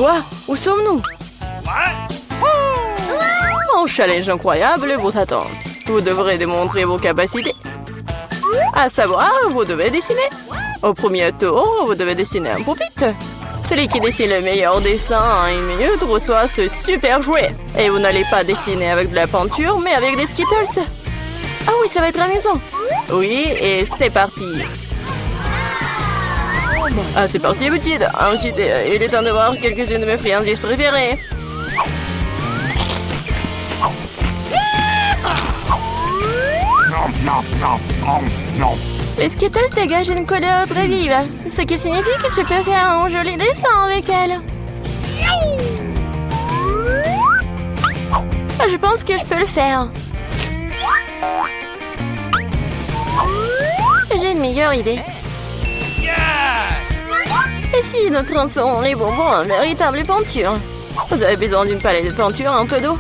Quoi? Où sommes-nous? Un challenge incroyable vous attend. Vous devrez démontrer vos capacités. À savoir, vous devez dessiner. Au premier tour, vous devez dessiner un pupitre. Celui qui dessine le meilleur dessin en 1 minute reçoit ce super jouet. Et vous n'allez pas dessiner avec de la peinture, mais avec des Skittles. Ah oui, ça va être amusant. Oui, et c'est parti. Ah, c'est parti, petite. Ensuite, il est temps de voir quelques-unes de mes friandises préférées. Les Skittles dégagent une couleur très vive, ce qui signifie que tu peux faire un joli dessin avec elles. Je pense que je peux le faire. J'ai une meilleure idée. Et si nous transformons les bonbons en véritable peinture? Vous avez besoin d'une palette de peinture, un peu d'eau.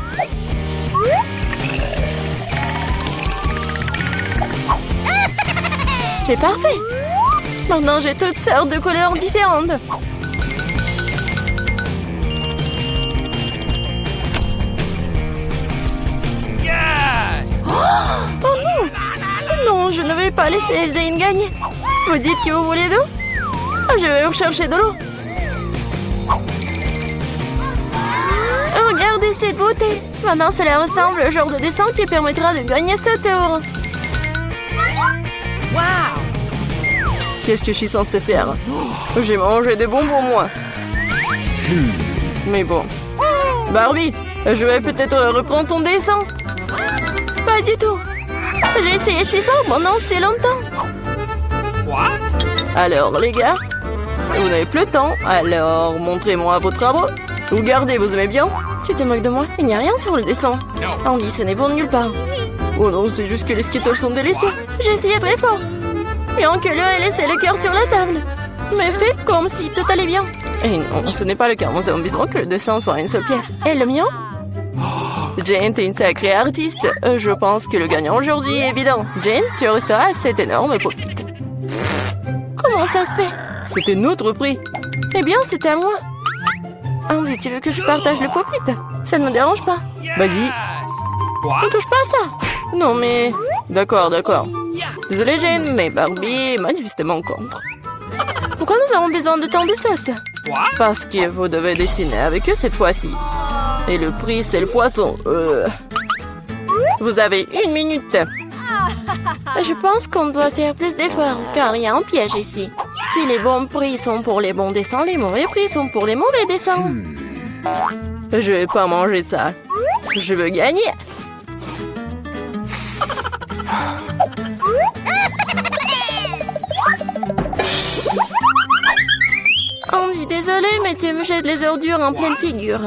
C'est parfait. Maintenant, j'ai toutes sortes de couleurs différentes. Oh non! Non, je ne vais pas laisser Jane gagner. Vous dites que vous voulez d'eau? Je vais vous chercher de l'eau. Regardez cette beauté. Maintenant, cela ressemble au genre de dessin qui permettra de gagner ce tour. Qu'est-ce que je suis censée faire? J'ai mangé des bonbons, moi. Mais bon. Barbie, je vais peut-être reprendre ton dessin. Pas du tout. J'ai essayé si fort pendant si longtemps. Alors, les gars, vous n'avez plus le temps. Alors, montrez-moi vos travaux. Regardez, vous aimez bien? Tu te moques de moi? Il n'y a rien sur le dessin. Andy, ce n'est bon de nulle part. Oh non, c'est juste que les Skittles sont délicieux. J'ai essayé très fort. Bien que l'heure ait laissé le cœur sur la table. Mais faites comme si tout allait bien. Et non, ce n'est pas le cas. Nous avons besoin que le dessin soit une seule pièce. Et le mien? Jane, t'es une sacrée artiste. Je pense que le gagnant aujourd'hui est évident. Jane, tu recevras cet énorme pupitre. Comment ça se fait? C'était notre prix. Eh bien, c'était à moi. Andy, tu veux que je partage le pupitre? Ça ne me dérange pas. Vas-y. Ne touche pas à ça. Non, mais... D'accord. Désolée, Jane, mais Barbie est manifestement contre. Pourquoi nous avons besoin de tant de sauce? Parce que vous devez dessiner avec eux cette fois-ci. Et le prix, c'est le poisson. Vous avez 1 minute. Je pense qu'on doit faire plus d'efforts, car il y a un piège ici. Si les bons prix sont pour les bons dessins, les mauvais prix sont pour les mauvais dessins. Je vais pas manger ça. Je veux gagner. Andy, désolé, mais tu me jettes les ordures en pleine figure.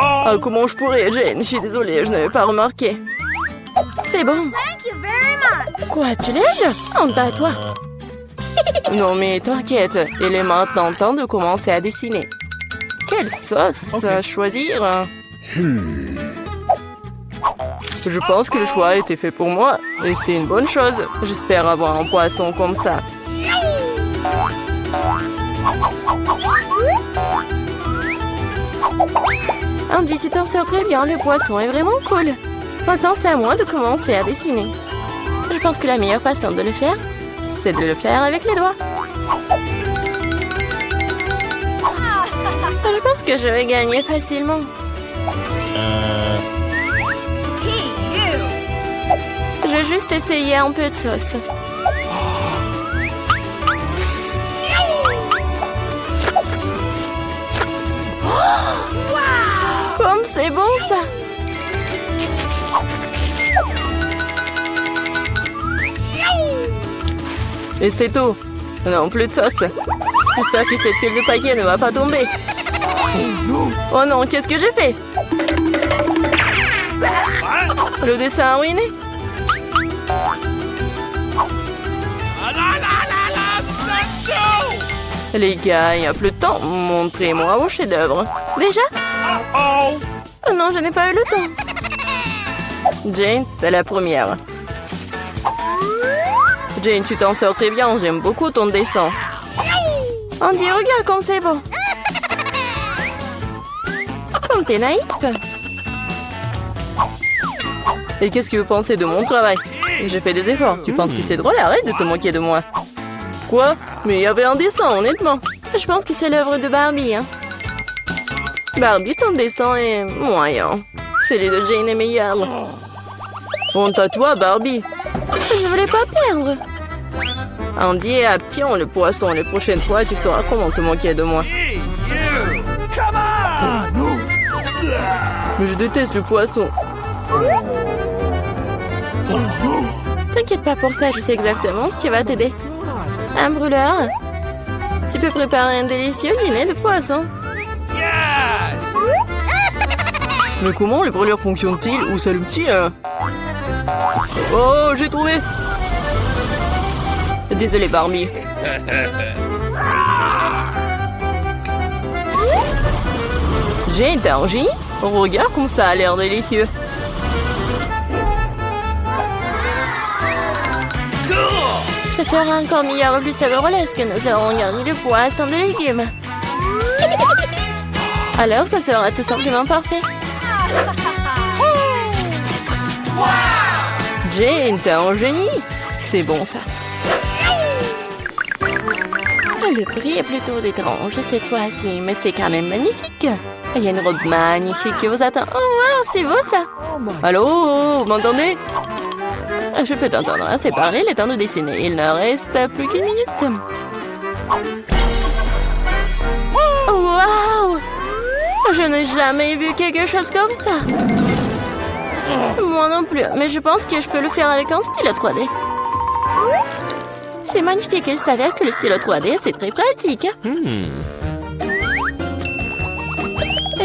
Ah, comment je pourrais, Jane? Je suis désolée, je n'avais pas remarqué. C'est bon. Quoi, tu l'aides? Honte à toi. Non, mais t'inquiète, il est maintenant temps de commencer à dessiner. Quelle sauce choisir? Je pense que le choix a été fait pour moi, et c'est une bonne chose. J'espère avoir un poisson comme ça. Andy, tu t'en sors très bien, le poisson est vraiment cool. Maintenant, c'est à moi de commencer à dessiner. Je pense que la meilleure façon de le faire, c'est de le faire avec les doigts. Je pense que je vais gagner facilement. Je vais juste essayer un peu de sauce. Comme c'est bon ça! Et c'est tout. Non, plus de sauce. J'espère que cette pile de paquets ne va pas tomber. Oh non, qu'est-ce que j'ai fait? Le dessin a ruiné. Les gars, il n'y a plus de temps. Montrez-moi vos chefs-d'œuvre. Déjà? Oh non, je n'ai pas eu le temps. Jane, t'es la première. Jane, tu t'en sors très bien. J'aime beaucoup ton dessin. Andy, regarde comme c'est beau. Comme t'es naïf. Et qu'est-ce que vous pensez de mon travail? J'ai fait des efforts. Tu penses que c'est drôle? Arrête de te moquer de moi. Quoi? Mais il y avait un dessin, honnêtement. Je pense que c'est l'œuvre de Barbie. Hein. Barbie, ton dessin est moyen. Celui de Jane est meilleur. Honte à toi, Barbie. Je voulais pas perdre. Andy et Apti ont le poisson. Les prochaines fois, tu sauras comment te moquer de moi. Mais je déteste le poisson. T'inquiète pas pour ça, je sais exactement ce qui va t'aider. Un brûleur. Tu peux préparer un délicieux dîner de poisson. Mais comment les brûleurs fonctionnent-ils? Où c'est l'outil? Oh, j'ai trouvé! Désolé, Barbie. J'ai t'as un génie? Regarde comme ça a l'air délicieux. Ça sera encore meilleur et plus savoureux lorsque nous aurons garni le poisson de légumes. Alors, ça sera tout simplement parfait. Jane, t'es un génie. C'est bon, ça. Le prix est plutôt étrange cette fois-ci, mais c'est quand même magnifique. Il y a une robe magnifique qui vous attend. Oh, wow, c'est beau, ça. Allô, vous m'entendez? Je peux t'entendre assez parler, le temps de dessiner. Il ne reste plus qu'une minute. Wow! Je n'ai jamais vu quelque chose comme ça. Moi non plus, mais je pense que je peux le faire avec un stylo 3D. C'est magnifique, il s'avère que le stylo 3D, c'est très pratique.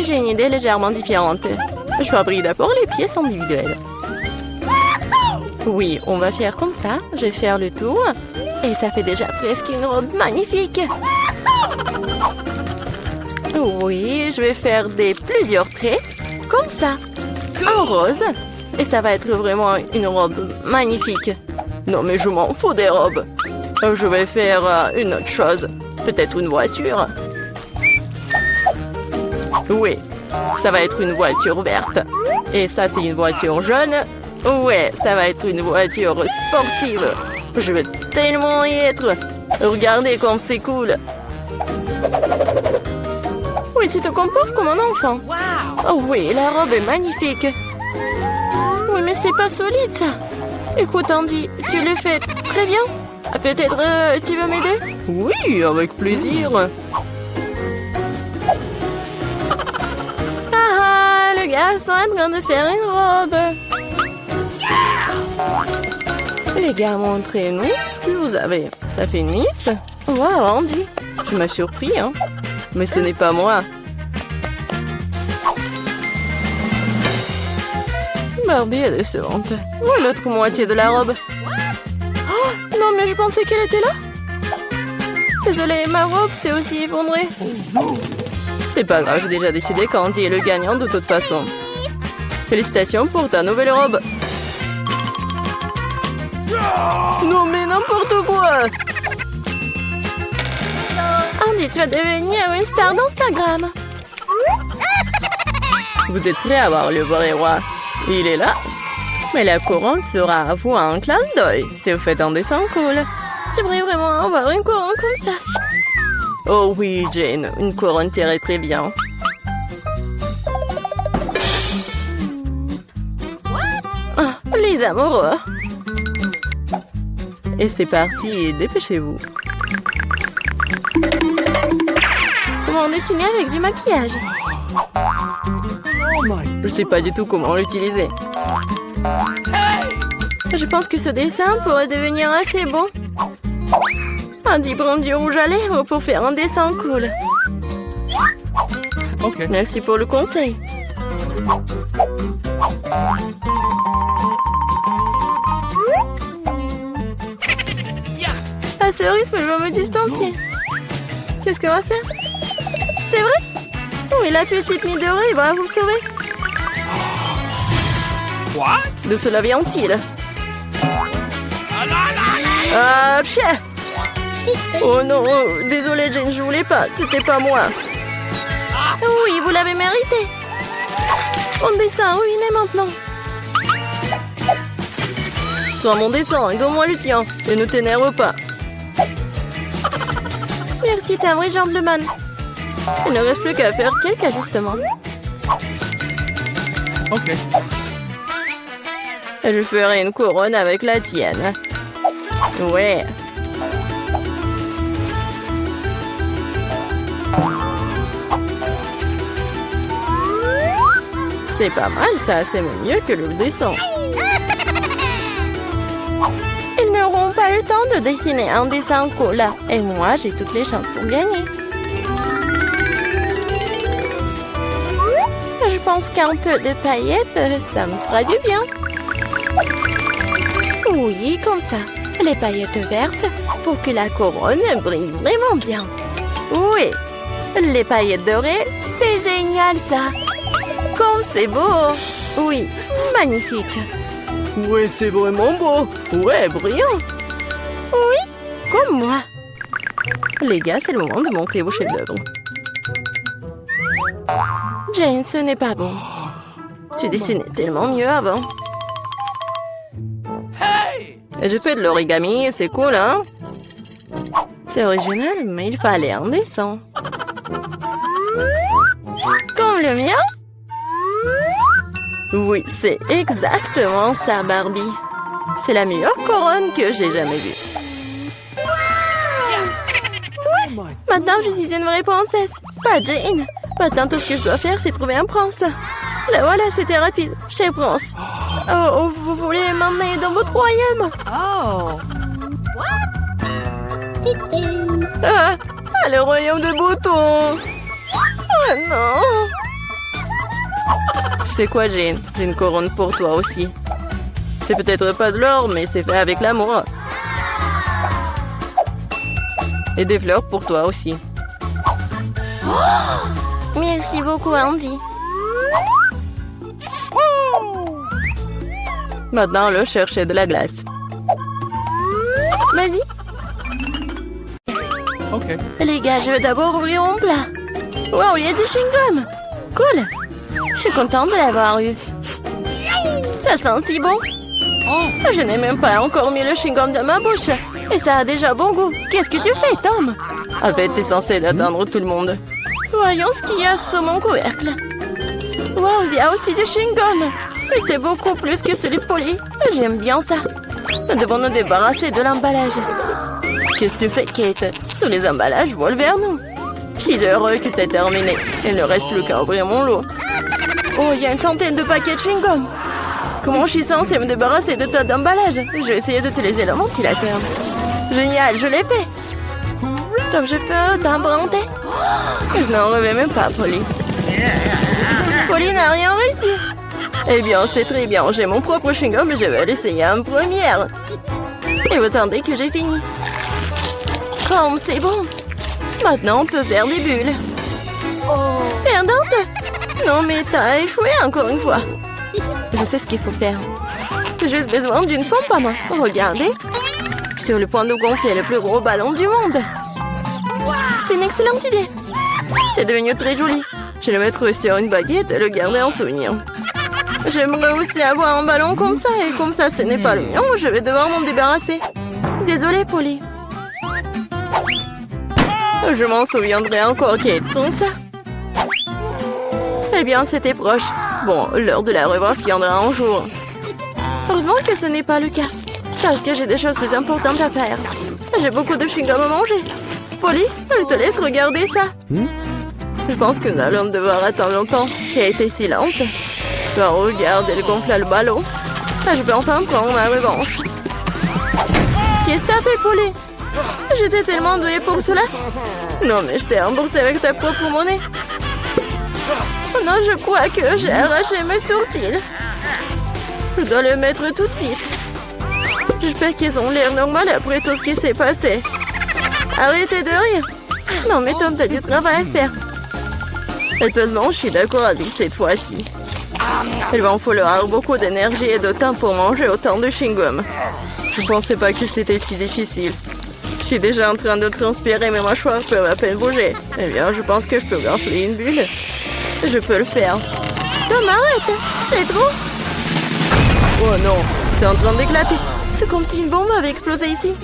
J'ai une idée légèrement différente. Je fabrique d'abord les pièces individuelles. Oui, on va faire comme ça. Je vais faire le tour. Et ça fait déjà presque une robe magnifique. Oui, je vais faire plusieurs traits. Comme ça. En rose. Et ça va être vraiment une robe magnifique. Non, mais je m'en fous des robes. Je vais faire une autre chose. Peut-être une voiture. Oui, ça va être une voiture verte. Et ça, c'est une voiture jaune. Ouais, ça va être une voiture sportive. Je vais tellement y être. Regardez comme c'est cool. Oui, tu te comportes comme un enfant. Oh oui, la robe est magnifique. Oui, mais c'est pas solide, ça. Écoute, Andy, tu le fais très bien. Peut-être tu veux m'aider? Oui, avec plaisir. Ah, le garçon est en train de faire une robe. Les gars, montrez-nous ce que vous avez. Ça fait une liste. Wow, Andy, tu m'as surpris, hein? Mais ce n'est pas moi. Barbie est décevante. Où est l'autre moitié de la robe? Oh, non, mais je pensais qu'elle était là. Désolée, ma robe s'est aussi effondrée. C'est pas grave, j'ai déjà décidé qu'Andy est le gagnant de toute façon. Félicitations pour ta nouvelle robe. Non, mais n'importe quoi! Andy, tu vas devenir une star d'Instagram. Vous êtes prêts à voir le vrai roi? Il est là. Mais la couronne sera à vous un clin d'œil si vous faites un dessin cool. J'aimerais vraiment avoir une couronne comme ça. Oh oui, Jane, une couronne t'irait très bien. Ah, les amoureux. Et c'est parti, dépêchez-vous. Comment dessiner avec du maquillage? Je sais pas du tout comment l'utiliser. Je pense que ce dessin pourrait devenir assez bon. Andy prend du rouge à lèvres pour faire un dessin cool. Okay. Merci pour le conseil. À ce rythme, je vais me distancier. Qu'est-ce qu'on va faire? C'est vrai? Oui, la petite Midori va vous sauver. What? De cela vient-il? Ah, chien! Oh non, désolé Jane, je voulais pas, c'était pas moi. Oui, vous l'avez mérité. Mon dessin ruiné maintenant. Prends mon dessin et donne-moi le tien. Et ne t'énerve pas. Merci, t'es un vrai gentleman. Il ne reste plus qu'à faire quelques ajustements. Ok. Je ferai une couronne avec la tienne. Ouais. C'est pas mal ça, c'est mieux que le dessin. Ils n'auront pas le temps de dessiner un dessin cool. Et moi, j'ai toutes les chances pour gagner. Je pense qu'un peu de paillettes, ça me fera du bien. Oui, comme ça. Les paillettes vertes pour que la couronne brille vraiment bien. Oui, les paillettes dorées, c'est génial ça. Comme c'est beau. Oui, magnifique. Ouais, c'est vraiment beau. Ouais, brillant. Oui, comme moi. Les gars, c'est le moment de montrer vos chefs-d'œuvre. Jane, ce n'est pas bon. Tu dessinais tellement mieux avant. Et je fais de l'origami, c'est cool, hein? C'est original, mais il fallait un dessin. Comme le mien? Oui, c'est exactement ça, Barbie. C'est la meilleure couronne que j'ai jamais vue. Oui, maintenant je suis une vraie princesse, pas Jane. Maintenant, tout ce que je dois faire, c'est trouver un prince. Là, voilà, c'était rapide. Chez Prince. Oh, vous voulez m'emmener dans votre royaume? Oh. Ah, le royaume de Bouton. Oh non. Tu sais quoi, Jane? J'ai une couronne pour toi aussi. C'est peut-être pas de l'or, mais c'est fait avec l'amour. Et des fleurs pour toi aussi. Oh, merci beaucoup, Andy. Maintenant, le chercher de la glace. Vas-y. Ok. Les gars, je veux d'abord ouvrir mon plat. Wow, il y a du chewing-gum. Cool. Je suis contente de l'avoir eu. Ça sent si bon. Je n'ai même pas encore mis le chewing-gum dans ma bouche. Et ça a déjà bon goût. Qu'est-ce que tu fais, Tom? En fait, t'es censé atteindre tout le monde. Voyons ce qu'il y a sur mon couvercle. Wow, il y a aussi du chewing-gum. Mais c'est beaucoup plus que celui de Polly. J'aime bien ça. Nous devons nous débarrasser de l'emballage. Qu'est-ce que tu fais, Kate? Tous les emballages volent vers nous. Je suis heureux que tu aies terminé. Il ne reste plus qu'à ouvrir mon lot. Oh, il y a une centaine de paquets de chewing-gum. Comment je suis censée me débarrasser de tas d'emballages? Je vais essayer d'utiliser le ventilateur. Génial, je l'ai fait. Comme je peux t'emprunter? Je n'en reviens même pas, Polly. Polly n'a rien réussi. Eh bien, c'est très bien. J'ai mon propre chewing-gum et je vais l'essayer en première. Et vous attendez que j'ai fini. Comme c'est bon. Maintenant, on peut faire des bulles. Perdante? Non, mais t'as échoué encore une fois. Je sais ce qu'il faut faire. J'ai juste besoin d'une pompe à main. Regardez. Je suis sur le point de gonfler le plus gros ballon du monde. C'est une excellente idée. C'est devenu très joli. Je vais le mettre sur une baguette et le garder en souvenir. J'aimerais aussi avoir un ballon comme ça. Et comme ça, ce n'est pas le mien, je vais devoir m'en débarrasser. Désolée, Polly. Je m'en souviendrai encore, Kate, comme ça. Eh bien, c'était proche. Bon, l'heure de la revanche viendra un jour. Heureusement que ce n'est pas le cas. Parce que j'ai des choses plus importantes à faire. J'ai beaucoup de chewing-gum à manger. Polly, je te laisse regarder ça. Je pense que nous allons devoir attendre longtemps. Kate est si lente. Oh, regarde, elle gonfle le ballon. Je peux enfin prendre ma revanche. Qu'est-ce que t'as fait, Polly? J'étais tellement douée pour cela. Non, mais je t'ai remboursé avec ta propre monnaie. Oh non, je crois que j'ai arraché mes sourcils. Je dois le mettre tout de suite. J'espère qu'ils ont l'air normal après tout ce qui s'est passé. Arrêtez de rire. Non, mais Tom, t'as du travail à faire. Étonnamment, je suis d'accord avec cette fois-ci. Il va en falloir beaucoup d'énergie et de temps pour manger autant de chewing-gum. Je ne pensais pas que c'était si difficile. Je suis déjà en train de transpirer, mes mâchoires peuvent à peine bouger. Eh bien, je pense que je peux gonfler une bulle. Je peux le faire. Tom, arrête! C'est trop! Oh non, c'est en train d'éclater. C'est comme si une bombe avait explosé ici.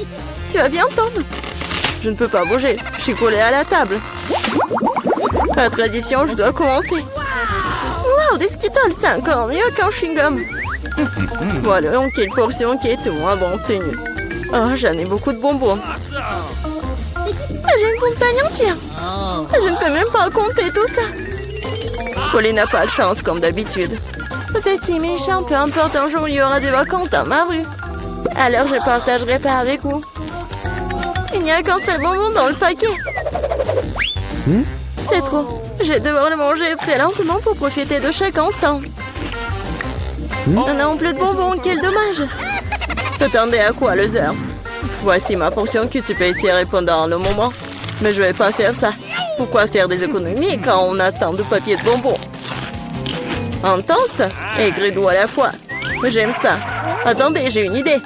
Tu vas bien, Tom? Je ne peux pas bouger. Je suis collée à la table. La tradition, je dois commencer. Wow, des Skittles, c'est encore mieux qu'un chewing-gum. Voilà, donc quelle portion qui est moins bon obtenue. Oh, j'en ai beaucoup de bonbons. J'ai une montagne entière. Je ne peux même pas compter tout ça. Polly n'a pas de chance, comme d'habitude. Vous êtes si méchant, peu importe, un jour il y aura des vacances dans ma rue. Alors je partagerai pas avec vous. Il n'y a qu'un seul bonbon dans le paquet. C'est trop. Je vais devoir le manger très lentement pour profiter de chaque instant. On a plus de bonbons, quel dommage. T'attendais à quoi, Loser? Voici ma portion que tu peux étirer pendant le moment. Mais je vais pas faire ça. Pourquoi faire des économies quand on a tant de papier de bonbons? Intense et gris-doux à la fois. J'aime ça. Attendez, j'ai une idée.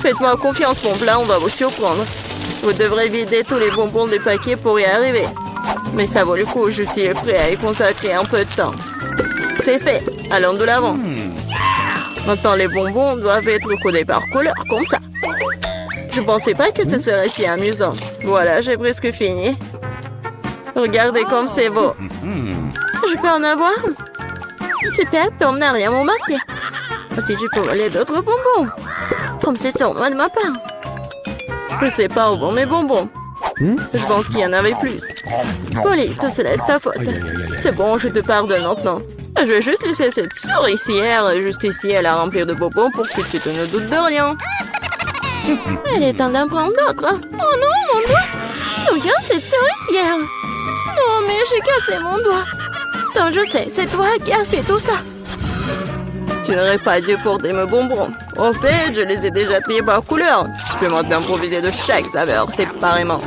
Faites-moi confiance, mon plat, on va vous surprendre. Vous devrez vider tous les bonbons des paquets pour y arriver. Mais ça vaut le coup, je suis prêt à y consacrer un peu de temps. C'est fait, allons de l'avant. Maintenant, les bonbons doivent être codés par couleur, comme ça. Je pensais pas que ce serait si amusant. Voilà, j'ai presque fini. Regardez comme c'est beau. Je peux en avoir? Super, Tom n'a rien remarqué. Si tu peux voler d'autres bonbons. Comme c'est sournois de ma part. Je sais pas où vont mes bonbons. Je pense qu'il y en avait plus. Polly, tout cela est de ta faute. C'est bon, je te pardonne maintenant. Je vais juste laisser cette souricière juste ici à la remplir de bonbons pour que tu te ne doutes de rien. Il est temps d'en prendre d'autres. Oh non, mon doigt! D'où vient cette souricière? Non, mais j'ai cassé mon doigt. Tom, je sais, c'est toi qui as fait tout ça. Tu n'aurais pas dû porter mes bonbons. Au fait, je les ai déjà triés par couleur. Tu peux maintenant profiter de chaque saveur séparément.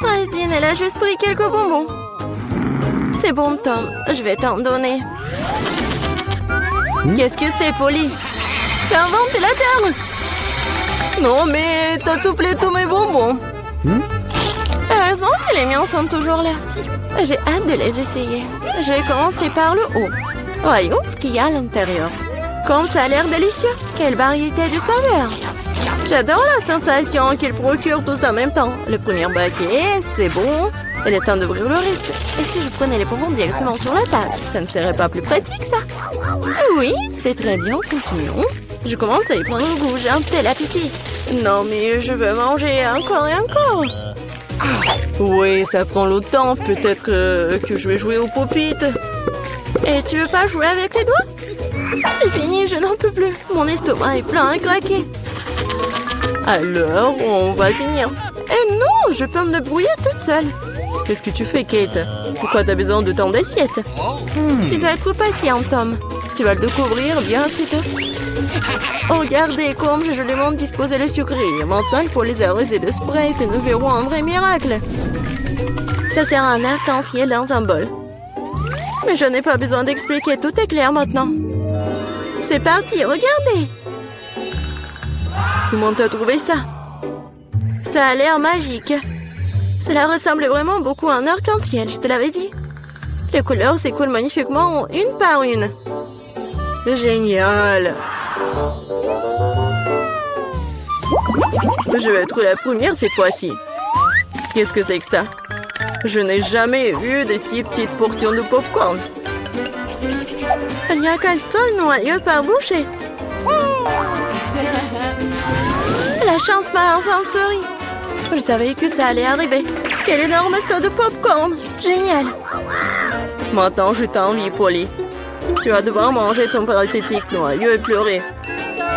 Aldine, elle a juste pris quelques bonbons. C'est bon, Tom. Je vais t'en donner. Qu'est-ce que c'est, Polly? C'est un ventilateur. Non, mais t'as soufflé tous mes bonbons. Heureusement que les miens sont toujours là. J'ai hâte de les essayer. Je vais commencer par le haut. Voyons ce qu'il y a à l'intérieur. Comme ça a l'air délicieux. Quelle variété de saveurs. J'adore la sensation qu'il procure tous en même temps. Le premier paquet, c'est bon. Il est temps d'ouvrir le reste. Et si je prenais les bonbons directement sur la table, ça ne serait pas plus pratique, ça? Oui, c'est très bien. Continuons. Je commence à y prendre goût. J'ai un tel appétit. Non, mais je veux manger encore et encore. Oui, ça prend le temps. Peut-être que je vais jouer au pop-it. Et tu veux pas jouer avec les doigts? C'est fini, je n'en peux plus. Mon estomac est plein à craquer. Alors, on va finir. Eh non, je peux me débrouiller toute seule. Qu'est-ce que tu fais, Kate? Pourquoi t'as besoin de tant d'assiettes? Tu dois être patient, Tom. Tu vas le découvrir bien assez tôt. Oh, regardez comme j'ai joliment disposé les sucreries. Maintenant, il faut les arroser de Sprite et nous verrons un vrai miracle. Ça sert à un arc-en-ciel dans un bol. Mais je n'ai pas besoin d'expliquer, tout est clair maintenant. C'est parti, regardez. Comment t'as trouvé ça? Ça a l'air magique. Cela ressemble vraiment beaucoup à un arc-en-ciel, je te l'avais dit. Les couleurs s'écoulent magnifiquement une par une. Génial! Je vais être la première cette fois-ci. Qu'est-ce que c'est que ça? Je n'ai jamais vu de si petites portions de popcorn. Il n'y a qu'un seul noyau par bouchée. La chance m'a enfin souri. Je savais que ça allait arriver. Quel énorme saut de popcorn! Génial! Maintenant, je t'envie, Polly. Tu vas devoir manger ton pathétique noyau et pleurer.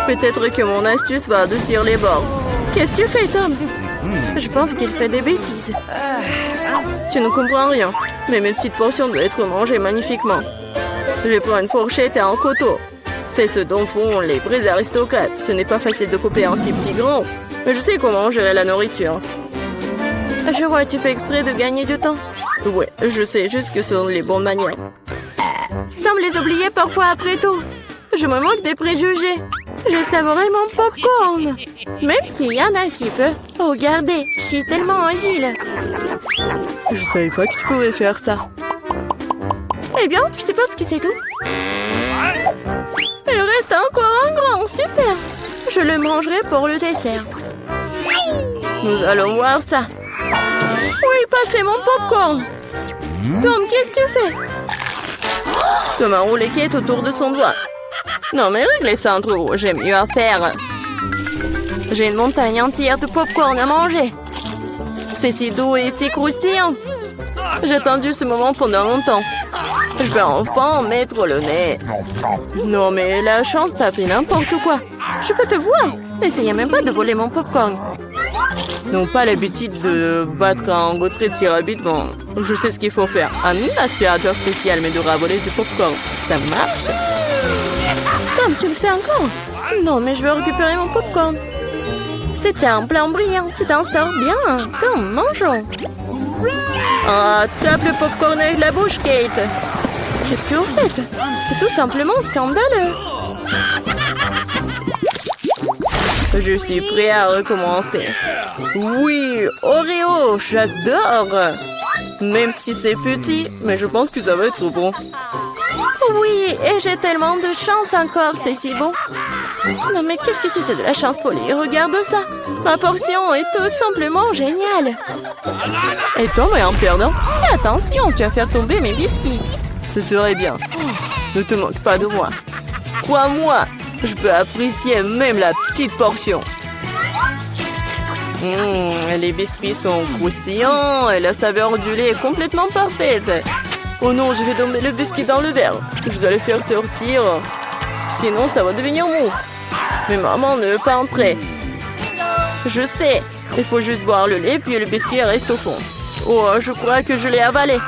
Peut-être que mon astuce va adoucir les bords. Qu'est-ce que tu fais, Tom? Je pense qu'il fait des bêtises. Tu ne comprends rien, mais mes petites portions doivent être mangées magnifiquement. Je prends une fourchette et un couteau. C'est ce dont font les vrais aristocrates. Ce n'est pas facile de couper un si petit grain, mais je sais comment gérer la nourriture. Je vois, tu fais exprès de gagner du temps. Ouais, je sais juste que ce sont les bonnes manières. Tu sembles les oublier parfois après tout. Je me moque des préjugés. Je savourais mon popcorn. Même s'il y en a si peu. Oh, regardez, je suis tellement agile. Je savais pas que tu pouvais faire ça. Eh bien, je suppose que c'est tout. Il reste encore un grand, super. Je le mangerai pour le dessert. Nous allons voir ça. Oui, passez mon popcorn. Tom, qu'est-ce que tu fais? Tom a roulé Kate autour de son doigt. Non, mais réglez ça entre vous, j'ai mieux à faire. J'ai une montagne entière de popcorn à manger. C'est si doux et si croustillant. J'ai attendu ce moment pendant longtemps. Je vais enfin mettre le nez. Non, mais la chance t'a fait n'importe quoi. Je peux te voir. N'essayez même pas de voler mon popcorn. Non, pas l'habitude de battre un retrait si rapidement. Je sais ce qu'il faut faire. Un aspirateur spécial m'aidera à voler du popcorn. Ça marche? Tom, tu le fais encore? Non, mais je veux récupérer mon popcorn. C'est un plan brillant. Tu t'en sors bien. Tom, mangeons. Ah, tape le popcorn avec la bouche, Kate. Qu'est-ce que vous faites? C'est tout simplement scandaleux. Je suis prêt à recommencer. Oui, Oreo, j'adore. Même si c'est petit, mais je pense que ça va être bon. Oui, et j'ai tellement de chance encore, c'est si bon. Non mais qu'est-ce que tu sais de la chance, Polly? Regarde ça. Ma portion est tout simplement géniale. Et Tom est un perdant. Et attention, tu vas faire tomber mes biscuits. Ce serait bien. Ne te moque pas de moi. Crois-moi, je peux apprécier même la petite portion. Les biscuits sont croustillants et la saveur du lait est complètement parfaite. Oh non, je vais tomber le biscuit dans le verre. Je dois le faire sortir. Sinon, ça va devenir mou. Mais maman ne veut pas entrer. Je sais. Il faut juste boire le lait, puis le biscuit reste au fond. Oh, je crois que je l'ai avalé.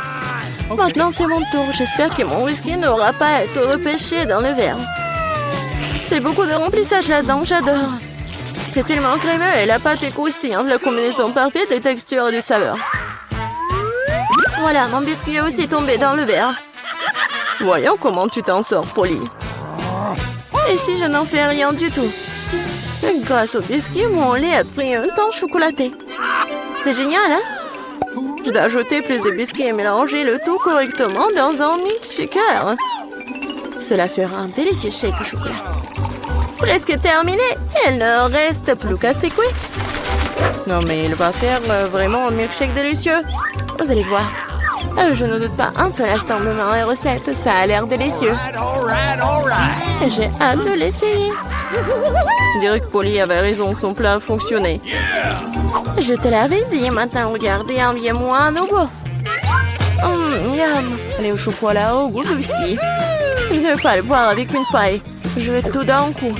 Maintenant, c'est mon tour. J'espère que mon whisky n'aura pas à être repêché dans le verre. C'est beaucoup de remplissage là-dedans, j'adore. C'est tellement crémeux et la pâte est croustillante. La combinaison parfaite de texture et de saveur. Voilà, mon biscuit est aussi tombé dans le verre. Voyons comment tu t'en sors, Polly. Et si je n'en fais rien du tout? Grâce au biscuit, mon lait a pris un temps chocolaté. C'est génial, hein? Je dois ajouter plus de biscuits et mélanger le tout correctement dans un milkshaker. Cela fera un délicieux shake au chocolat. Presque terminé. Il ne reste plus qu'à secouer. Non, mais il va faire vraiment un milkshake délicieux. Vous allez voir. Je ne doute pas un seul instant de ma recette. Ça a l'air délicieux. J'ai hâte de l'essayer. Je dirais que Polly avait raison. Son plat a fonctionné. Je te l'avais dit. Maintenant, regardez, enviez-moi à nouveau. Miam. Allez au chocolat au goût de whisky. Je ne vais pas le boire avec une paille. Je vais tout d'un coup.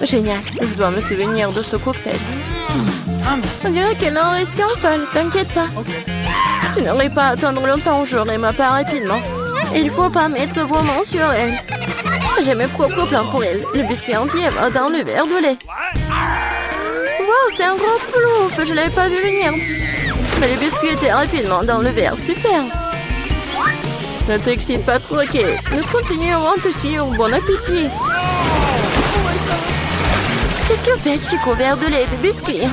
Génial. Je dois me souvenir de ce cocktail. On dirait qu'il n'en reste qu'un seul. T'inquiète pas. Tu n'aurais pas à attendre longtemps. J'aurai ma part rapidement. Il faut pas mettre vos mains sur elle. J'ai mes propres plans pour elle. Le biscuit entier va dans le verre de lait. Wow, c'est un gros plouf. Je l'avais pas vu venir. Mais le biscuit était rapidement dans le verre. Super. Ne t'excite pas trop, ok. Nous continuerons à te suivre. Bon appétit. Qu'est-ce que fait Chico? Verre de lait et de biscuits.